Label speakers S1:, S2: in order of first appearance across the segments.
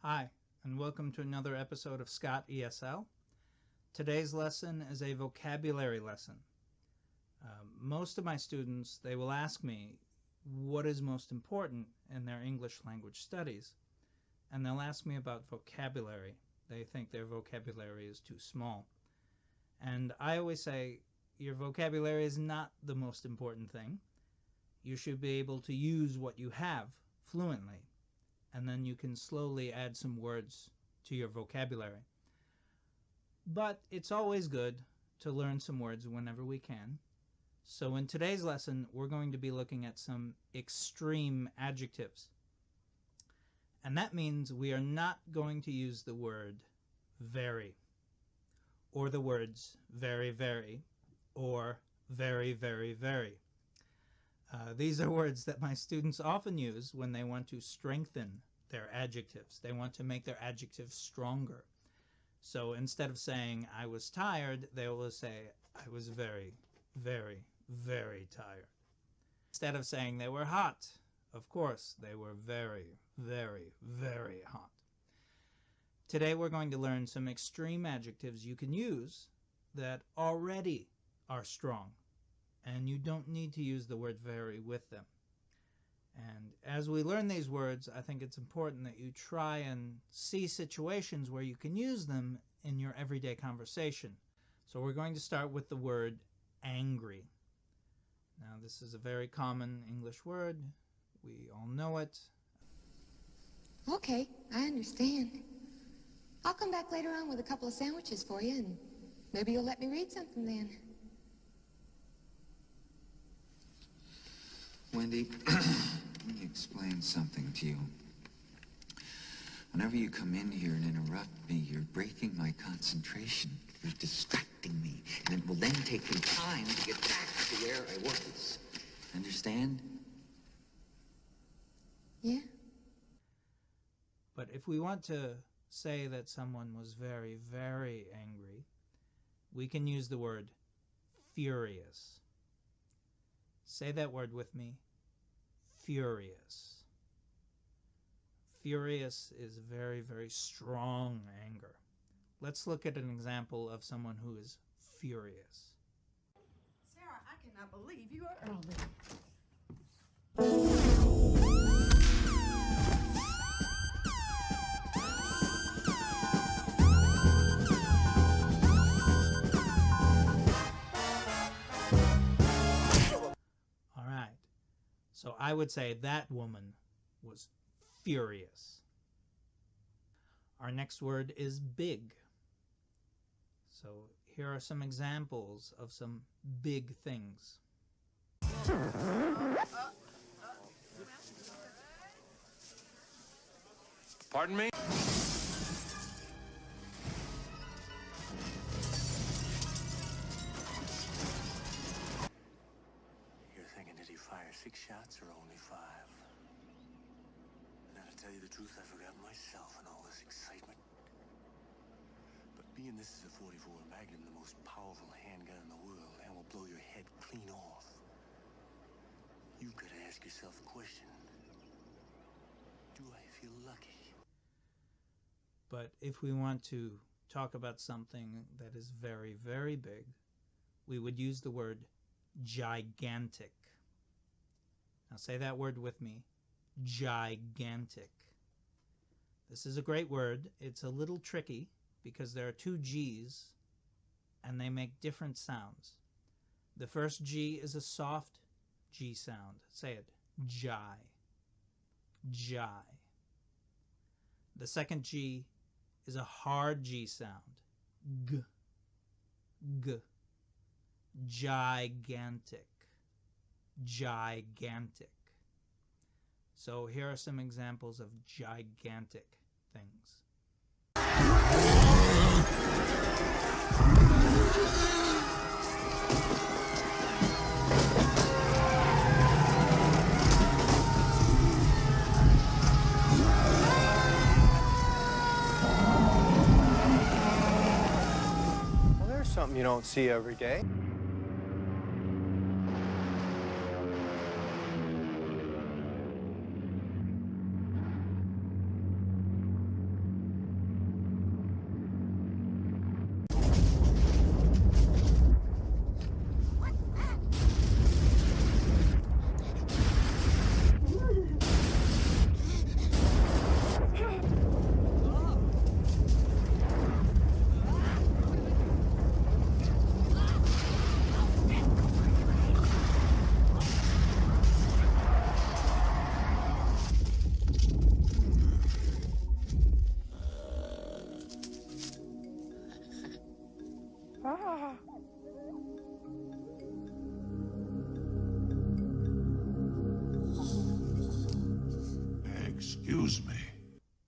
S1: Hi, and welcome to another episode of Scott ESL. Today's lesson is a vocabulary lesson. Most of my students, they will ask me what is most important in their English language studies, and they'll ask me about vocabulary. They think their vocabulary is too small. And I always say, your vocabulary is not the most important thing. You should be able to use what you have fluently, and then you can slowly add some words to your vocabulary. But it's always good to learn some words whenever we can. So in today's lesson, we're going to be looking at some extreme adjectives. And that means we are not going to use the word very, or the words very, very, or very, very, very. These are words that my students often use when they want to strengthen their adjectives. They want to make their adjectives stronger. So instead of saying, I was tired, they will say, I was very, very, very tired. Instead of saying they were hot, of course, they were very, very, very hot. Today we're going to learn some extreme adjectives you can use that already are strong, and you don't need to use the word very with them. And as we learn these words, I think it's important that you try and see situations where you can use them in your everyday conversation. So we're going to start with the word angry. Now this is a very common English word. We all know it.
S2: Okay, I understand. I'll come back later on with a couple of sandwiches for you, and maybe you'll let me read something then.
S3: Wendy, let me explain something to you. Whenever you come in here and interrupt me, you're breaking my concentration. You're distracting me, and it will then take me time to get back to where I was. Understand?
S2: Yeah?
S1: But if we want to say that someone was very, very angry, we can use the word furious. Say that word with me. Furious. Furious is very, very strong anger. Let's look at an example of someone who is furious.
S4: Sarah, I cannot believe you are early.
S1: So I would say that woman was furious. Our next word is big. So here are some examples of some big things.
S5: Pardon me?
S6: Did he fire 6 shots or only 5? Now, to tell you the truth, I forgot myself in all this excitement. But being this is a 44 Magnum, the most powerful handgun in the world, and will blow your head clean off, you've got to ask yourself a question. Do I feel lucky?
S1: But if we want to talk about something that is very, very big, we would use the word gigantic. Now say that word with me. Gigantic. This is a great word. It's a little tricky because there are 2 G's and they make different sounds. The first G is a soft G sound. Say it. Gi. Gi. The second G is a hard G sound. G. G. Gigantic. Gigantic. So here are some examples of gigantic things.
S7: Well, there's something you don't see every day.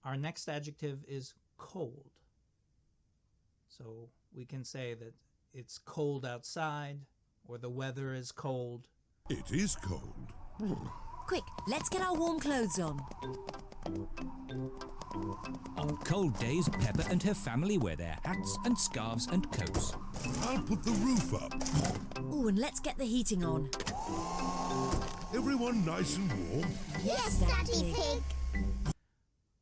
S1: Our next adjective is cold. So we can say that it's cold outside, or the weather is cold.
S5: It is cold.
S8: Quick, let's get our warm clothes on.
S9: On cold days, Pepper and her family wear their hats and scarves and coats.
S5: I'll put the roof up.
S8: Oh, and let's get the heating on.
S5: Everyone nice and warm?
S8: Yes, Daddy Pig.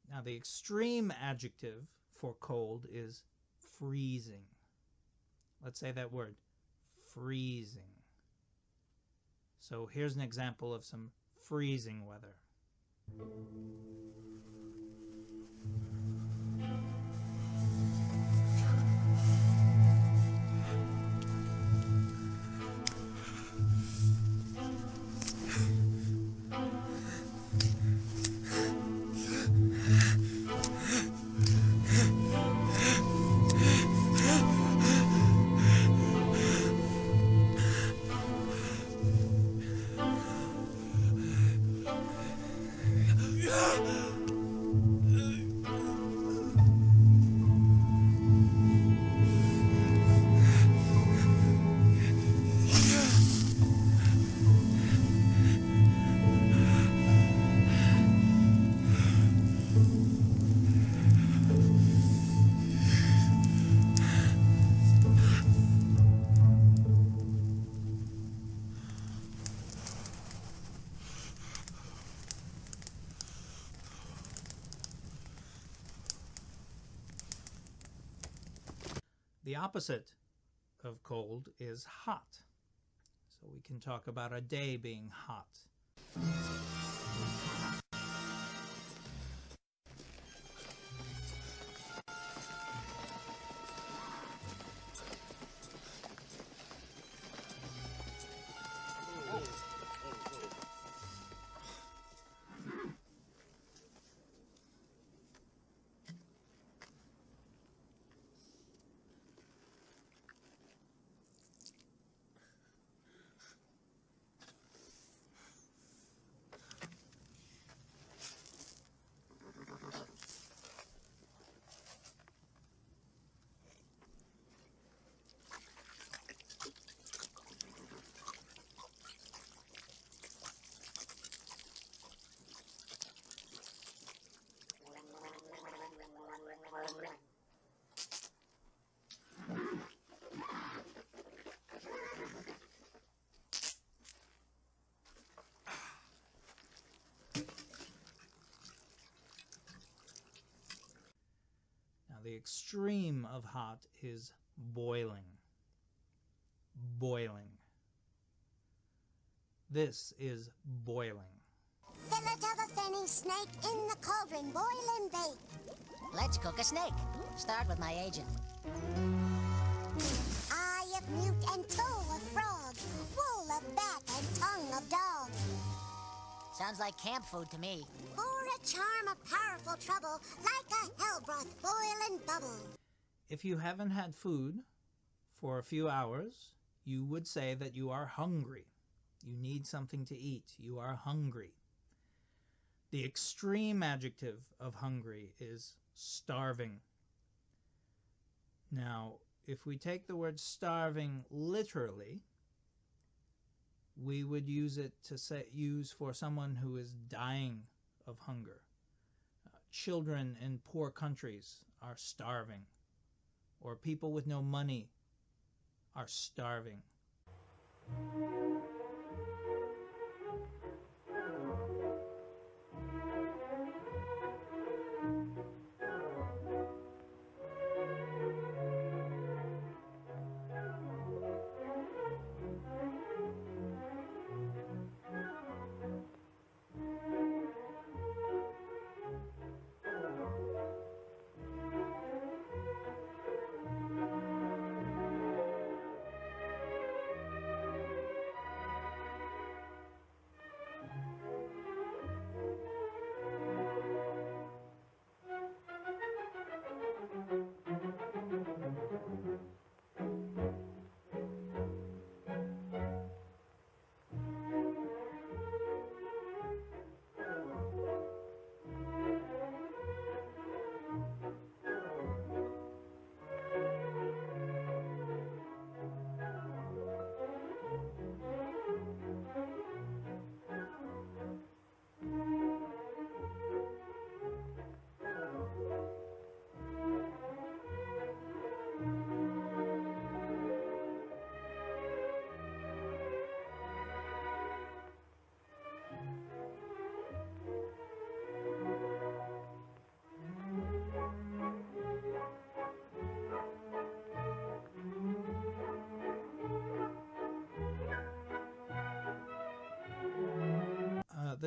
S1: Now the extreme adjective for cold is freezing. Let's say that word, freezing. So here's an example of some freezing weather. The opposite of cold is hot. So we can talk about a day being hot. The extreme of hot is boiling. Boiling. This is boiling.
S10: Fillet of a fenny snake in the cauldron, boil and bake.
S11: Let's cook a snake. Start with my agent.
S10: Eye of newt and toe of frog, wool of bat and tongue of dog.
S11: Sounds like camp food to me.
S10: Or a charm of powerful trouble, like a hell broth, boil and bubble.
S1: If you haven't had food for a few hours, you would say that you are hungry. You need something to eat. You are hungry. The extreme adjective of hungry is starving. Now, if we take the word starving literally, we would use it to use for someone who is dying of hunger. Children in poor countries are starving, or people with no money are starving.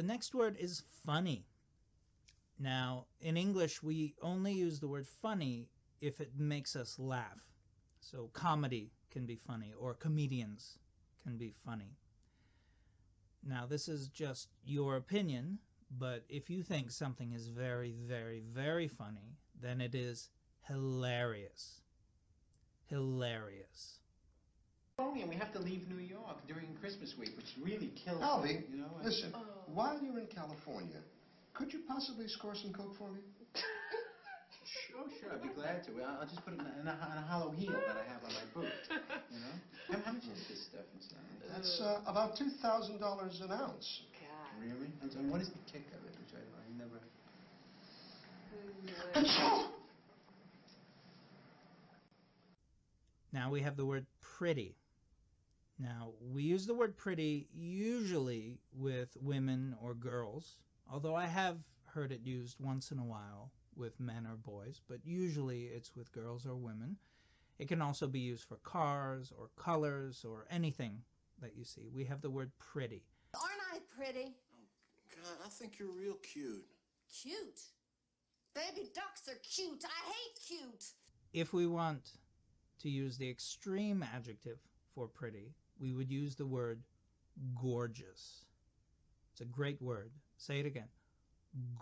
S1: The next word is funny. Now, in English, we only use the word funny if it makes us laugh. So comedy can be funny, or comedians can be funny. Now, this is just your opinion, but if you think something is very, very, very funny, then it is hilarious. Hilarious.
S12: And we have to leave New York during Christmas week, which really kills
S13: Alvy,
S12: me, you know.
S13: listen, while you're in California, could you possibly score some coke for me?
S12: Sure, I'd be glad to. I'll just put it in a hollow heel that I have on my boot, you know. How much is this stuff inside?
S13: That's about $2,000 an ounce.
S4: God.
S12: Really? And what is the kick of it, which I never...
S1: Now we have the word pretty. Now, we use the word pretty usually with women or girls, although I have heard it used once in a while with men or boys, but usually it's with girls or women. It can also be used for cars or colors or anything that you see. We have the word pretty.
S4: Aren't I pretty?
S6: Oh, God, I think you're real cute.
S4: Cute? Baby ducks are cute. I hate cute.
S1: If we want to use the extreme adjective for pretty, we would use the word gorgeous. It's a great word. Say it again.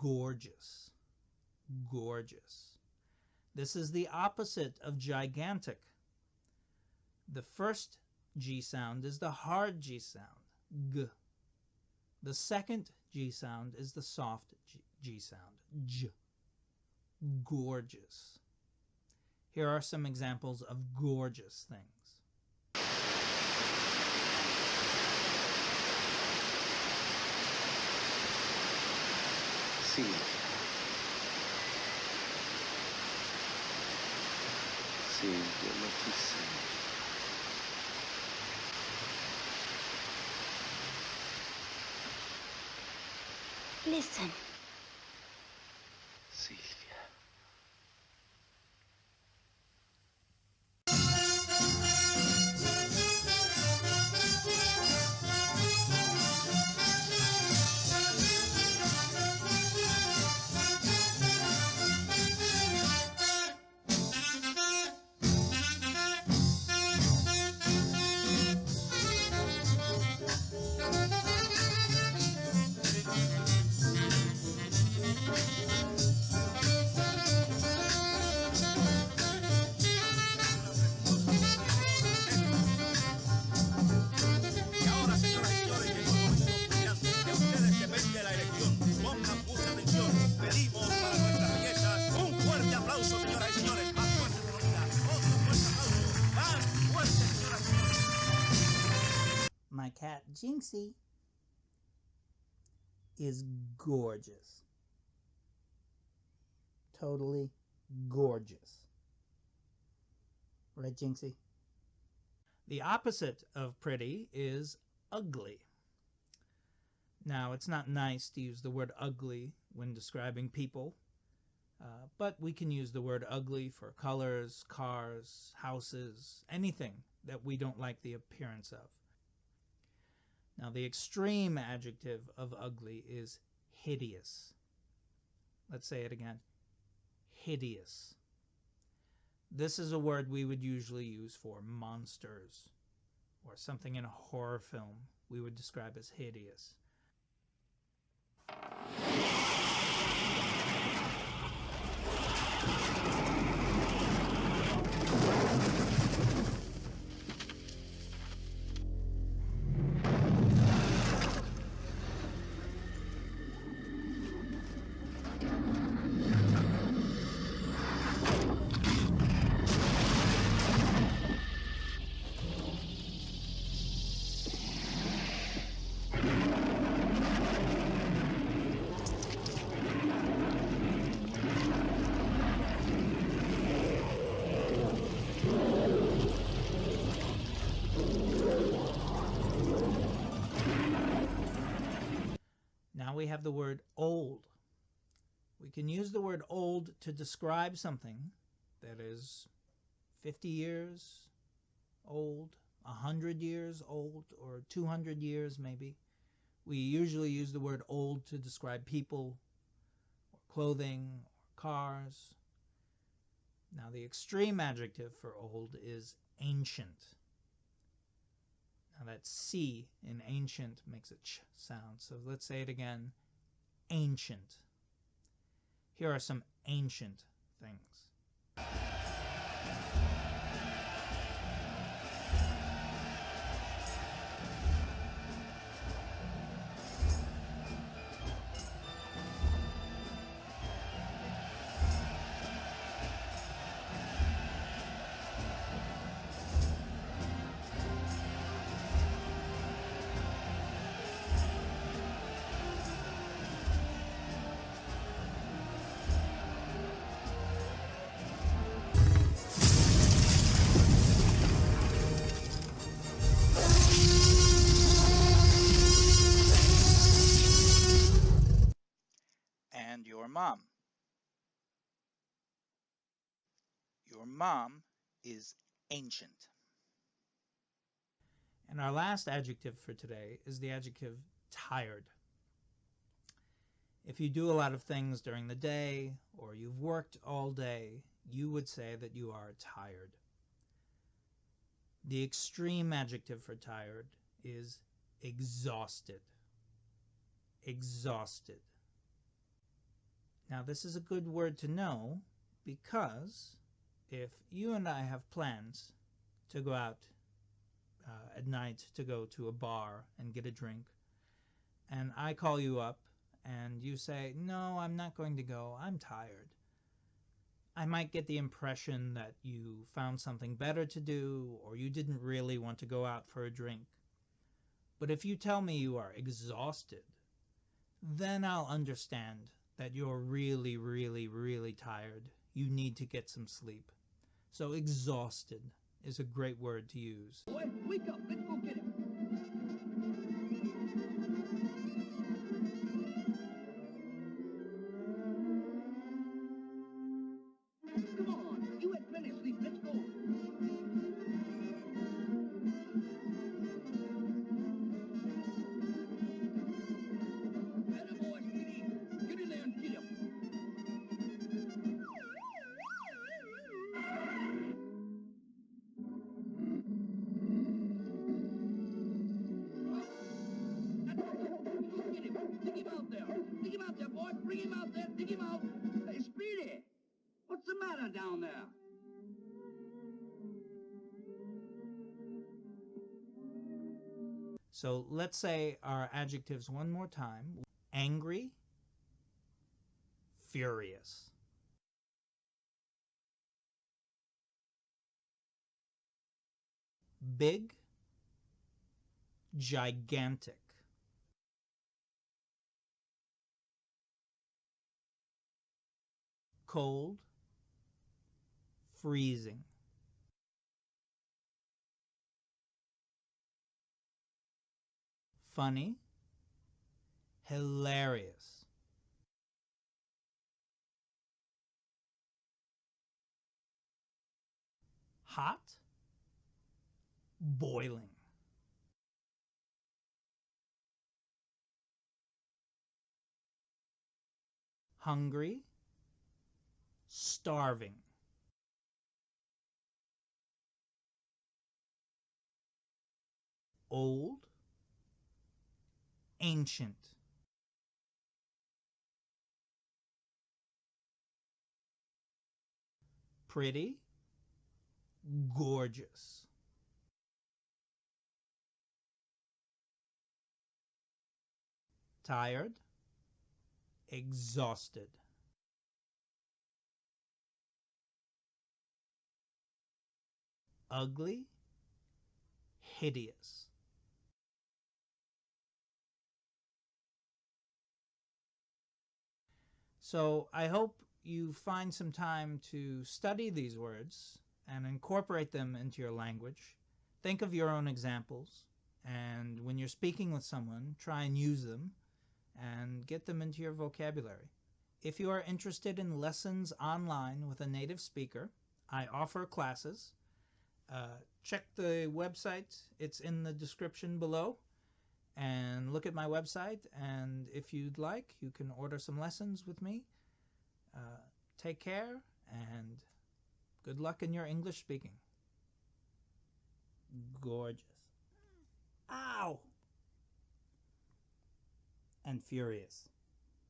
S1: Gorgeous. Gorgeous. This is the opposite of gigantic. The first G sound is the hard G sound, G. The second G sound is the soft G sound, J. Gorgeous. Here are some examples of gorgeous things.
S6: See. See, you're not too sad.
S10: Listen.
S6: Celia.
S1: My cat Jinxie is gorgeous. Totally gorgeous. Right, Jinxie? The opposite of pretty is ugly. Now, it's not nice to use the word ugly when describing people, but we can use the word ugly for colors, cars, houses, anything that we don't like the appearance of. Now, the extreme adjective of ugly is hideous. Let's say it again. Hideous. This is a word we would usually use for monsters or something in a horror film we would describe as hideous. Now we have the word old. We can use the word old to describe something that is 50 years old, 100 years old, or 200 years maybe. We usually use the word old to describe people, or clothing, or cars. Now, the extreme adjective for old is ancient. Now, that C in ancient makes a ch sound, so let's say it again. Ancient. Here are some ancient things. And your mom. Your mom is ancient. And our last adjective for today is the adjective tired. If you do a lot of things during the day or you've worked all day, you would say that you are tired. The extreme adjective for tired is exhausted. Exhausted. Now, this is a good word to know because if you and I have plans to go out at night to go to a bar and get a drink, and I call you up and you say, "No, I'm not going to go, I'm tired," I might get the impression that you found something better to do or you didn't really want to go out for a drink. But if you tell me you are exhausted, then I'll understand that you're really, really, really tired. You need to get some sleep. So exhausted is a great word to use.
S14: Boy, wake up. Let's go get him. Come on. You had plenty of sleep. Let's go. Better boy, Speedy. Get in there and get him. Dig him out there. Dig him out there, boy. Bring him out there. Dig him out. Hey, Speedy. What's the matter down there?
S1: So let's say our adjectives one more time. Angry, furious. Big, gigantic. Cold, freezing. Funny, hilarious. Hot, boiling. Hungry, starving. Old, ancient. Pretty, gorgeous. Tired, exhausted. Ugly, hideous. So I hope you find some time to study these words and incorporate them into your language. Think of your own examples, and when you're speaking with someone, try and use them and get them into your vocabulary. If you are interested in lessons online with a native speaker, I offer classes. Check the website. It's in the description below. and look at my website, and if you'd like, you can order some lessons with me. Take care, and good luck in your English speaking. Gorgeous. Ow! And furious.